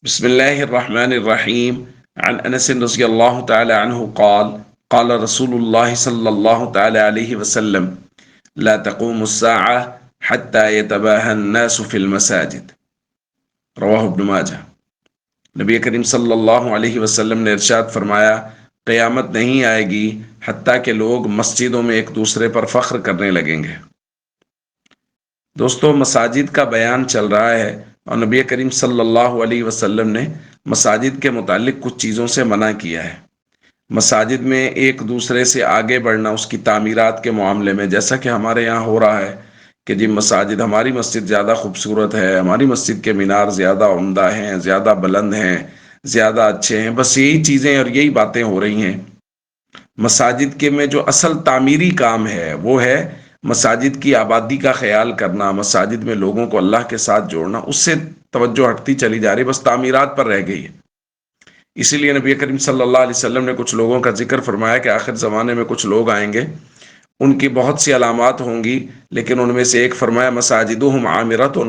بسم الله الرحمن الرحيم. عن أنس رضي الله تعالى عنه قال قال رسول الله صلى الله تعالى عليه وسلم لا تقوم الساعة حتى يتباهى الناس في المساجد. رواہ ابن ماجہ۔ نبی کریم صلی اللہ علیہ وسلم نے ارشاد فرمایا، قیامت نہیں آئے گی حتیٰ کہ لوگ مسجدوں میں ایک دوسرے پر فخر کرنے لگیں گے۔ دوستو، مساجد کا بیان چل رہا ہے اور نبی کریم صلی اللہ علیہ وسلم نے مساجد کے متعلق کچھ چیزوں سے منع کیا ہے۔ مساجد میں ایک دوسرے سے آگے بڑھنا اس کی تعمیرات کے معاملے میں، جیسا کہ ہمارے یہاں ہو رہا ہے کہ جی مساجد، ہماری مسجد زیادہ خوبصورت ہے، ہماری مسجد کے مینار زیادہ عمدہ ہیں، زیادہ بلند ہیں، زیادہ اچھے ہیں، بس یہی چیزیں اور یہی باتیں ہو رہی ہیں۔ مساجد کے میں جو اصل تعمیری کام ہے وہ ہے مساجد کی آبادی کا خیال کرنا، مساجد میں لوگوں کو اللہ کے ساتھ جوڑنا۔ اس سے توجہ ہٹتی چلی جا رہی، بس تعمیرات پر رہ گئی ہے۔ اسی لیے نبی کریم صلی اللہ علیہ وسلم نے کچھ لوگوں کا ذکر فرمایا کہ آخر زمانے میں کچھ لوگ آئیں گے، ان کی بہت سی علامات ہوں گی، لیکن ان میں سے ایک فرمایا مساجدہم عامرۃ،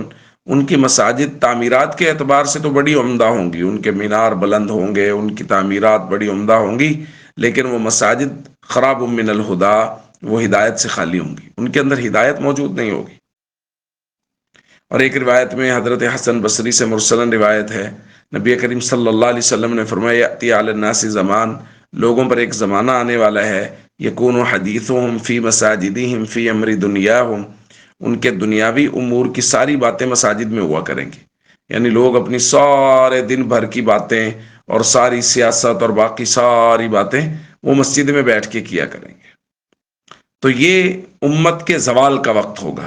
ان کی مساجد تعمیرات کے اعتبار سے تو بڑی عمدہ ہوں گی، ان کے مینار بلند ہوں گے، ان کی تعمیرات بڑی عمدہ ہوں گی، لیکن وہ مساجد خراب من الہدا، وہ ہدایت سے خالی ہوں گی، ان کے اندر ہدایت موجود نہیں ہوگی۔ اور ایک روایت میں حضرت حسن بصری سے مرسلن روایت ہے، نبی کریم صلی اللہ علیہ وسلم نے فرمایا یأتی علی الناس زمان، لوگوں پر ایک زمانہ آنے والا ہے، یکون حدیثہم فی مساجدہم فی امر دنیاہم، ان کے دنیاوی امور کی ساری باتیں مساجد میں ہوا کریں گی، یعنی لوگ اپنی سارے دن بھر کی باتیں اور ساری سیاست اور باقی ساری باتیں وہ مسجد میں بیٹھ کے کیا کریں گے۔ تو یہ امت کے زوال کا وقت ہوگا۔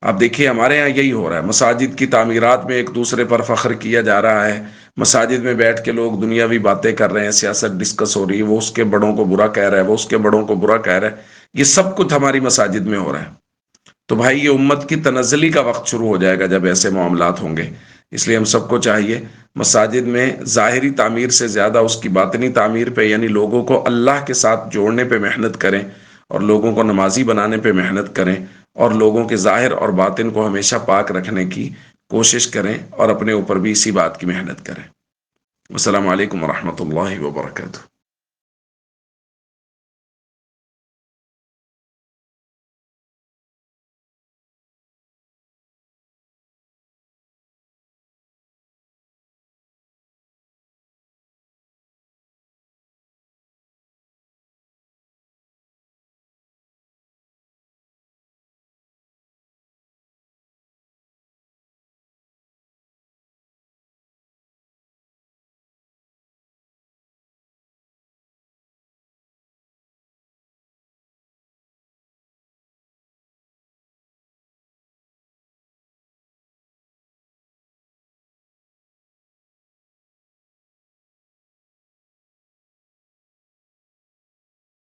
آپ دیکھیے ہمارے ہاں یہی ہو رہا ہے، مساجد کی تعمیرات میں ایک دوسرے پر فخر کیا جا رہا ہے، مساجد میں بیٹھ کے لوگ دنیاوی باتیں کر رہے ہیں، سیاست ڈسکس ہو رہی ہے، وہ اس کے بڑوں کو برا کہہ رہا ہے، وہ اس کے بڑوں کو برا کہہ رہا ہے، یہ سب کچھ ہماری مساجد میں ہو رہا ہے۔ تو بھائی یہ امت کی تنزلی کا وقت شروع ہو جائے گا جب ایسے معاملات ہوں گے۔ اس لیے ہم سب کو چاہیے مساجد میں ظاہری تعمیر سے زیادہ اس کی باطنی تعمیر پہ، یعنی لوگوں کو اللہ کے ساتھ جوڑنے پہ محنت کریں، اور لوگوں کو نمازی بنانے پہ محنت کریں، اور لوگوں کے ظاہر اور باطن کو ہمیشہ پاک رکھنے کی کوشش کریں، اور اپنے اوپر بھی اسی بات کی محنت کریں۔ السلام علیکم ورحمۃ اللہ وبرکاتہ۔